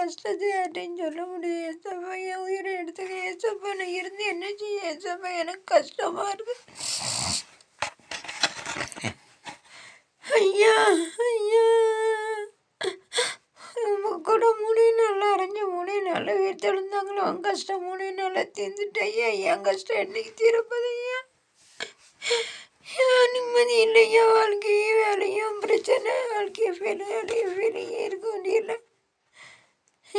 கஷ்டத்தை யார்ட்டையும் சொல்ல முடியும் ஏசப்பா. என் உயிரை எடுத்துக்க ஏசப்பா. நான் இருந்து என்ன செய்ய ஏசப்பா? எனக்கு கஷ்டமாக இருக்கு ஐயா. ஐயா கூட 3 நாள் அரைஞ்சு 3 நாள் வீட்டெழுந்தாங்களோ அவன் கஷ்டம் 3 நாள் தீர்ந்துட்டு ஐயா. என் கஷ்டம் என்னைக்கு தீரப்பது ஐயா? நிம்மதி இல்லையா? வாழ்க்கையும் வேலையும் பிரச்சனை. வாழ்க்கையை வேலையே இருக்க முடியல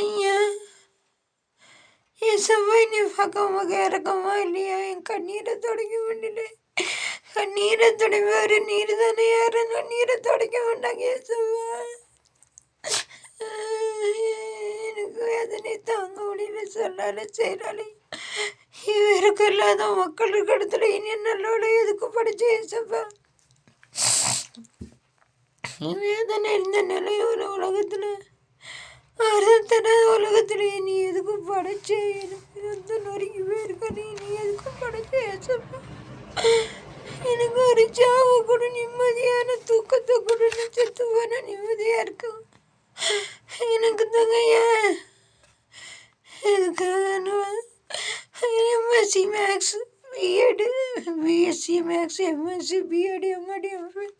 ஐயா. என் செவ்வாய் நீ பக்கமாக இறக்கமா இல்லையா? என் கண்ணீரை தொடக்க வேண்டியல. கண்ணீரை தொடப்பாரு. நீர் தானே யாரும் கண்ணீரை தொடக்க மாட்டாங்க என் செவ்வாய். எனக்கு வேதனை தாங்க முடியல. சொல்லால செய்யறாலே இவருக்கு இல்லாத மக்களுக்கு இடத்துல இனி நல்லோட எதுக்கு படிச்சு ஏசப்பா? வேதனை இருந்த நிலை ஒரு உலகத்துல அறுத்தன உலகத்துல நீ எதுக்கு படைச்சு? எனக்கு எந்த நொறுங்கி போயிருக்க நீ எதுக்கு படைச்சு ஏசப்பா? எனக்கு ஒரு சாவு கூட நிம்மதியான தூக்கத்தை கூட செத்து போன நிம்மதியா இருக்கும் எனக்கு தங்கையா. MSc maths BEd BSc maths MSc BEd MEd MEd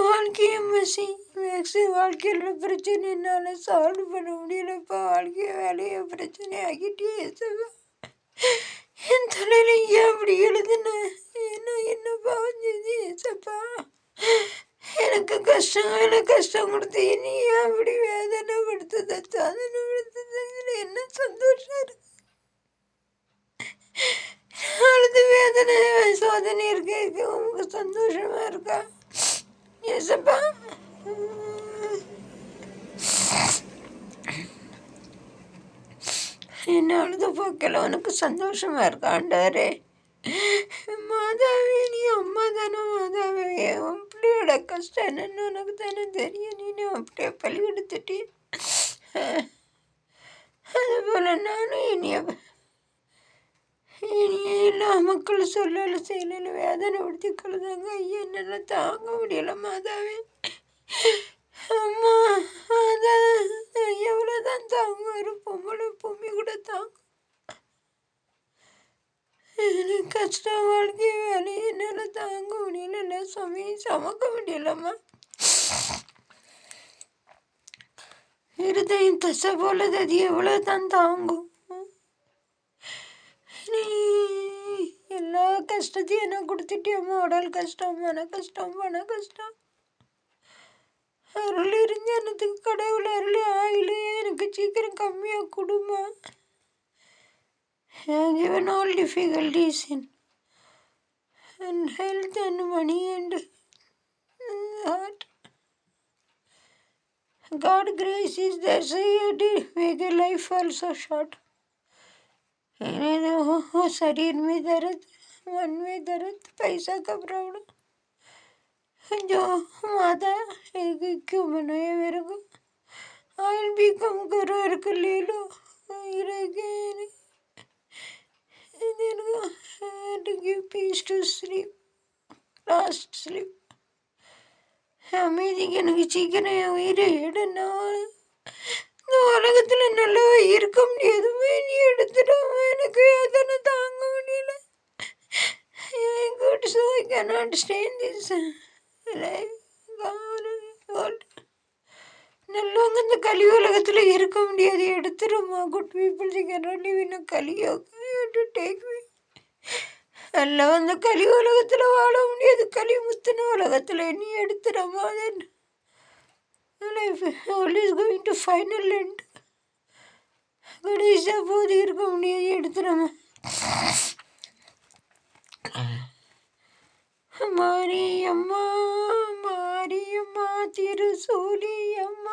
வாழ்க்கை எம்எஸ்சி மேக்ஸ். வாழ்க்கையில் பிரச்சனை என்னால் சால்வ் பண்ண முடியலப்பா. வாழ்க்கையை வேலையை பிரச்சனை ஆகிட்டே ஏசப்பா. என் தலையில ஏன் அப்படி எழுதுன? என்ன பாவம் செஞ்சு ஏசப்பா? எனக்கு கஷ்டம் கொடுத்து நீ ஏன் அப்படி வேதனைப்படுத்துத? சாதனைப்படுத்துறதுல என்ன சந்தோஷம் இருக்கு? அழுது வேதனை சோதனை இருக்க உங்களுக்கு சந்தோஷமா இருக்கா ஏசப்பா? என்ன அழுது போக்கல உனக்கு சந்தோஷமா இருக்கா ஆண்டவரே? மாதாவே நீ அம்மா தானே மாதாவே. உன் பிள்ளையோட கஷ்டம் என்னன்னு உனக்கு தானே தெரியும். நீ அப்படியே பழி கொடுத்துட்டி. அதுபோல் நானும் இனிய எல்லா மக்களும் சொல்லல செய்யல வேதனை படுத்தி கழுதாங்க ஐயா. என்னால் தாங்க முடியல மாதாவே. அம்மா அதான் எவ்வளோதான் தாங்க? ஒரு பொம்பளை பூமி கூட தாங்க. எனக்கு கஷ்டம் வாழ்க்கை வேலையை என்னால் தாங்க முடியல. சமையல் சமைக்க முடியலம்மா. இருதையும் தசை போலது அது எவ்வளோதான் தாங்கும்? நீ எல்லா கஷ்டத்தையும் என்ன கொடுத்துட்டியம்மா. உடல் கஷ்டம், மன கஷ்டம், பண கஷ்டம். அருள் இருந்து எனக்கு கடவுள் அருள் ஆயில எனக்கு சீக்கிரம் கம்மியாக கொடுமா. given all difficulties in and health and money and heart. God grace is there, so you did make a life also short. शरीर में दर्द, मन में दर्द, पैसा का प्रॉब्लम जो माता क्यों बनाया मेरे को? ऑयल भी कम करो और ले लो to give peace to sleep, last sleep. அமைதிக்கு எனக்கு சீக்கிரம் என் உயிரை எடுனா. இந்த உலகத்தில் நல்லா இருக்க முடியாதுமே. நீ எடுத்துடாம எனக்கு அதனை தாங்க முடியல. Good, so I cannot stay in this life. God, நல்லவங்க இந்த கலி உலகத்தில் இருக்க முடியாது. எடுத்துருமா. Good peoples cannot live in a Kaliyugam. You have to take me. எல்லாம் அந்த கலி உலகத்தில் வாழ முடியாது. களி முத்தின உலகத்தில் நீ எடுத்துடமா. then life always going to final end. கடைசியாக போது இருக்க முடியாது. எடுத்துடமா. மாரியம்மா மாரியம்மா திருசூலியம்மா